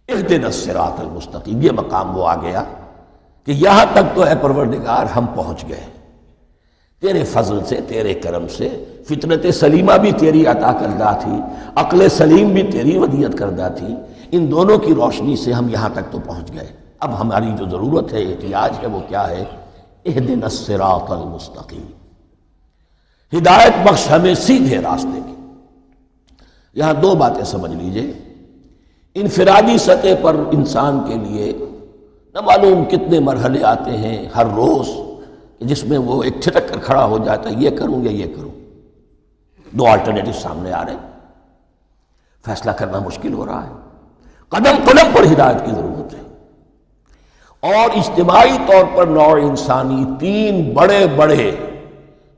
اہدنا الصراط المستقیم، یہ مقام وہ آ گیا کہ یہاں تک تو اے پروردگار ہم پہنچ گئے، تیرے فضل سے، تیرے کرم سے۔ فطرت سلیمہ بھی تیری عطا کردہ تھی، عقل سلیم بھی تیری ودیعت کردہ تھی، ان دونوں کی روشنی سے ہم یہاں تک تو پہنچ گئے۔ اب ہماری جو ضرورت ہے، احتیاج ہے، وہ کیا ہے؟ اہدنا الصراط المستقیم، ہدایت بخش ہمیں سیدھے راستے کی۔ یہاں دو باتیں سمجھ لیجئے۔ انفرادی سطح پر انسان کے لیے نہ معلوم کتنے مرحلے آتے ہیں ہر روز، جس میں وہ ایک ٹھٹک کر کھڑا ہو جاتا ہے، یہ کروں یا یہ کروں۔ دو آلٹرنیٹو سامنے آ رہے ہیں، فیصلہ کرنا مشکل ہو رہا ہے، قدم قدم پر ہدایت کی ضرورت ہے۔ اور اجتماعی طور پر نوع انسانی تین بڑے بڑے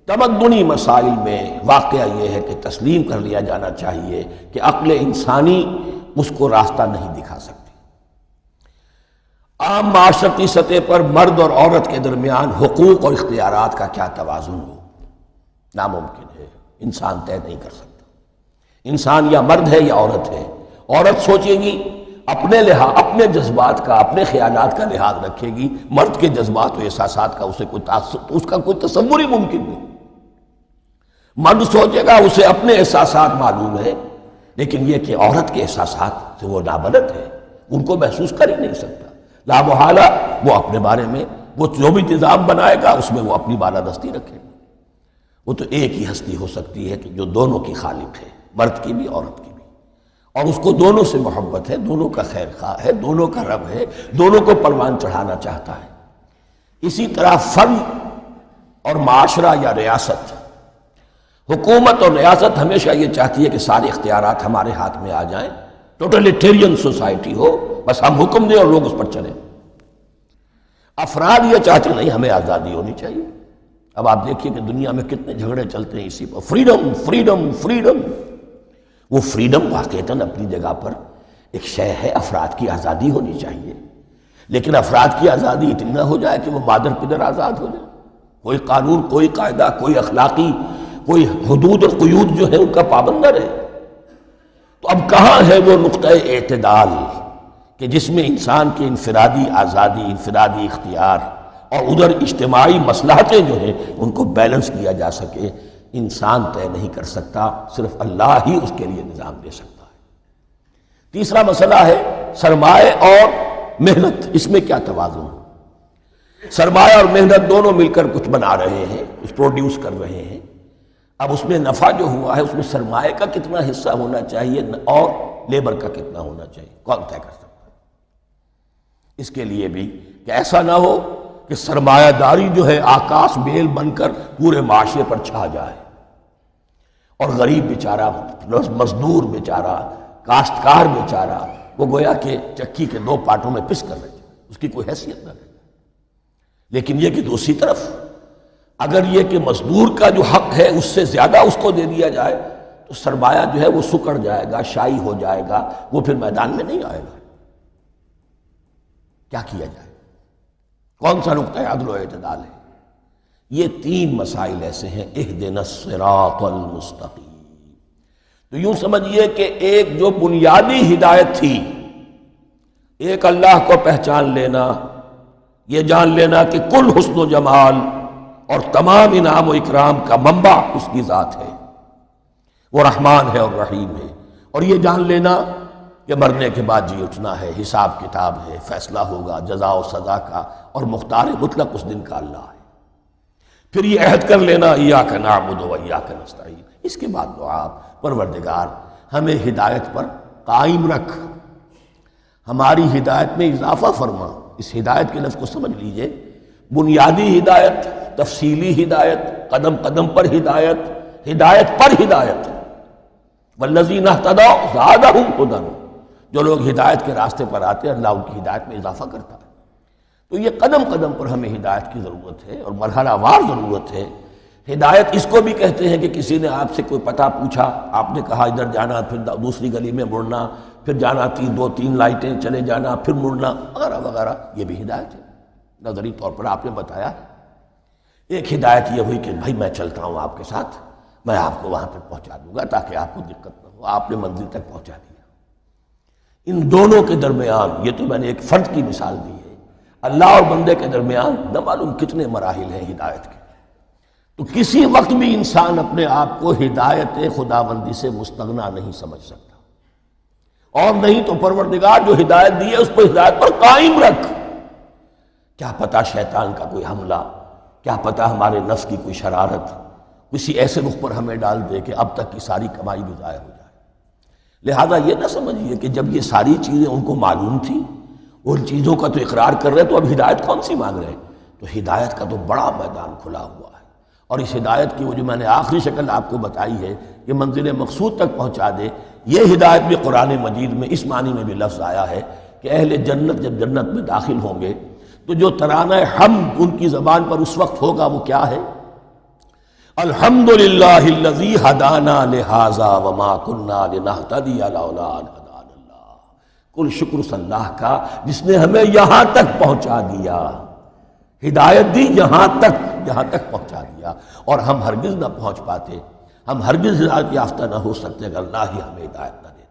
تمدنی مسائل میں واقعہ یہ ہے کہ تسلیم کر لیا جانا چاہیے کہ عقل انسانی اس کو راستہ نہیں دکھا سکتی۔ عام معاشرتی سطح پر مرد اور عورت کے درمیان حقوق اور اختیارات کا کیا توازن ہو، ناممکن ہے، انسان طے نہیں کر سکتا۔ انسان یا مرد ہے یا عورت ہے۔ عورت سوچے گی اپنے لحاظ، اپنے جذبات کا، اپنے خیالات کا لحاظ رکھے گی، مرد کے جذبات و احساسات کا اس کا کوئی تصور ہی ممکن نہیں۔ مرد سوچے گا اسے اپنے احساسات معلوم ہے، لیکن یہ کہ عورت کے احساسات سے وہ نابلد ہے، ان کو محسوس کر ہی نہیں سکتا۔ لا محالہ وہ اپنے بارے میں وہ جو بھی نظام بنائے گا اس میں وہ اپنی بالادستی رکھے گا۔ وہ تو ایک ہی ہستی ہو سکتی ہے کہ جو دونوں کی خالق ہے، مرد کی بھی عورت کی بھی، اور اس کو دونوں سے محبت ہے، دونوں کا خیر خواہ ہے، دونوں کا رب ہے، دونوں کو پروان چڑھانا چاہتا ہے۔ اسی طرح فرد اور معاشرہ یا ریاست، حکومت اور ریاست ہمیشہ یہ چاہتی ہے کہ سارے اختیارات ہمارے ہاتھ میں آ جائیں، ٹوٹلیٹیرین سوسائٹی ہو، بس ہم حکم دیں اور لوگ اس پر چلیں۔ افراد یہ چاہتے نہیں، ہمیں آزادی ہونی چاہیے۔ اب آپ دیکھیے کہ دنیا میں کتنے جھگڑے چلتے ہیں اسی پر، فریڈم فریڈم فریڈم۔ وہ فریڈم واقعتاً اپنی جگہ پر ایک شے ہے، افراد کی آزادی ہونی چاہیے، لیکن افراد کی آزادی اتنی نہ ہو جائے کہ وہ مادر پدر آزاد ہو جائے، کوئی قانون، کوئی قاعدہ، کوئی اخلاقی، کوئی حدود اور قیود جو ہے ان کا پابند نہ رہے۔ تو اب کہاں ہے وہ نقطہ اعتدال کہ جس میں انسان کی انفرادی آزادی، انفرادی اختیار اور ادھر اجتماعی مصلحتیں جو ہیں ان کو بیلنس کیا جا سکے؟ انسان طے نہیں کر سکتا، صرف اللہ ہی اس کے لیے نظام دے سکتا ہے۔ تیسرا مسئلہ ہے سرمایہ اور محنت، اس میں کیا توازن ہے؟ سرمایہ اور محنت دونوں مل کر کچھ بنا رہے ہیں، کچھ پروڈیوس کر رہے ہیں۔ اب اس میں نفع جو ہوا ہے اس میں سرمایہ کا کتنا حصہ ہونا چاہیے اور لیبر کا کتنا ہونا چاہیے، کون طے کر سکتا ہے؟ اس کے لیے بھی کہ ایسا نہ ہو کہ سرمایہ داری جو ہے آکاش بیل بن کر پورے معاشرے پر چھا جائے، اور غریب بیچارہ، مزدور بیچارہ، کاشتکار بیچارہ، وہ گویا کہ چکی کے دو پارٹوں میں پس کر رہے ہیں، اس کی کوئی حیثیت نہ رہے۔ لیکن یہ کہ دوسری طرف اگر یہ کہ مزدور کا جو حق ہے اس سے زیادہ اس کو دے دیا جائے تو سرمایہ جو ہے وہ سکڑ جائے گا، شائی ہو جائے گا، وہ پھر میدان میں نہیں آئے گا۔ کیا کیا جائے؟ کون سا نقطہ عدل و اعتدال ہے؟ یہ تین مسائل ایسے ہیں، اہدنا الصراط المستقیم۔ تو یوں سمجھیے کہ ایک جو بنیادی ہدایت تھی، ایک اللہ کو پہچان لینا، یہ جان لینا کہ کل حسن و جمال اور تمام انعام و اکرام کا منبع اس کی ذات ہے، وہ رحمان ہے اور رحیم ہے، اور یہ جان لینا کہ مرنے کے بعد جی اٹھنا ہے، حساب کتاب ہے، فیصلہ ہوگا جزا و سزا کا، اور مختار مطلق اس دن کا اللہ ہے۔ پھر یہ عہد کر لینا ایاک نعبد و ایاک نستعین۔ اس کے بعد دعا، پروردگار ہمیں ہدایت پر قائم رکھ، ہماری ہدایت میں اضافہ فرما۔ اس ہدایت کے لفظ کو سمجھ لیجئے، بنیادی ہدایت، تفصیلی ہدایت، قدم قدم پر ہدایت، ہدایت پر ہدایت۔ والذین اہتدوا زادہم ہدی، جو لوگ ہدایت کے راستے پر آتے ہیں اللہ ان کی ہدایت میں اضافہ کرتا ہے۔ تو یہ قدم قدم پر ہمیں ہدایت کی ضرورت ہے اور مرحلہ وار ضرورت ہے۔ ہدایت اس کو بھی کہتے ہیں کہ کسی نے آپ سے کوئی پتہ پوچھا، آپ نے کہا ادھر جانا، پھر دوسری گلی میں مڑنا، پھر جانا دو تین لائٹیں چلے جانا، پھر مڑنا، وغیرہ وغیرہ، یہ بھی ہدایت ہے۔ نظری طور پر آپ نے بتایا۔ ایک ہدایت یہ ہوئی کہ بھائی میں چلتا ہوں آپ کے ساتھ، میں آپ کو وہاں تک پہنچا دوں گا تاکہ آپ کو دقت نہ ہو، آپ نے منزل تک پہنچا دیا۔ ان دونوں کے درمیان، یہ تو میں نے ایک فرد کی مثال دی ہے، اللہ اور بندے کے درمیان نہ معلوم کتنے مراحل ہیں ہدایت کے. تو کسی وقت بھی انسان اپنے آپ کو ہدایت خداوندی سے مستغنا نہیں سمجھ سکتا، اور نہیں تو پروردگار جو ہدایت دی ہے اس کو ہدایت پر قائم رکھ. کیا پتہ شیطان کا کوئی حملہ، کیا پتہ ہمارے نفس کی کوئی شرارت کسی ایسے رخ پر ہمیں ڈال دے کہ اب تک کی ساری کمائی بھی ضائع ہو جائے. لہذا یہ نہ سمجھیے کہ جب یہ ساری چیزیں ان کو معلوم تھی، ان چیزوں کا تو اقرار کر رہے تو اب ہدایت کون سی مانگ رہے ہیں. تو ہدایت کا تو بڑا میدان کھلا ہوا ہے، اور اس ہدایت کی وہ جو میں نے آخری شکل آپ کو بتائی ہے کہ منزل مقصود تک پہنچا دے، یہ ہدایت بھی قرآن مجید میں اس معنی میں بھی لفظ آیا ہے کہ اہل جنت جب جنت میں داخل ہوں گے تو جو ترانہ حمد ان کی زبان پر اس وقت ہوگا وہ کیا ہے؟ الحمدللہ الذی ہدانا لہذا وما کننا لنہتدی لولا ان ہدانا اللہ. کل شکر اس اللہ کا جس نے ہمیں یہاں تک پہنچا دیا، ہدایت دی یہاں تک پہنچا دیا، اور ہم ہرگز نہ پہنچ پاتے، ہم ہرگز ہدایت یافتہ نہ ہو سکتے اگر اللہ ہی ہمیں ہدایت نہ دیتا.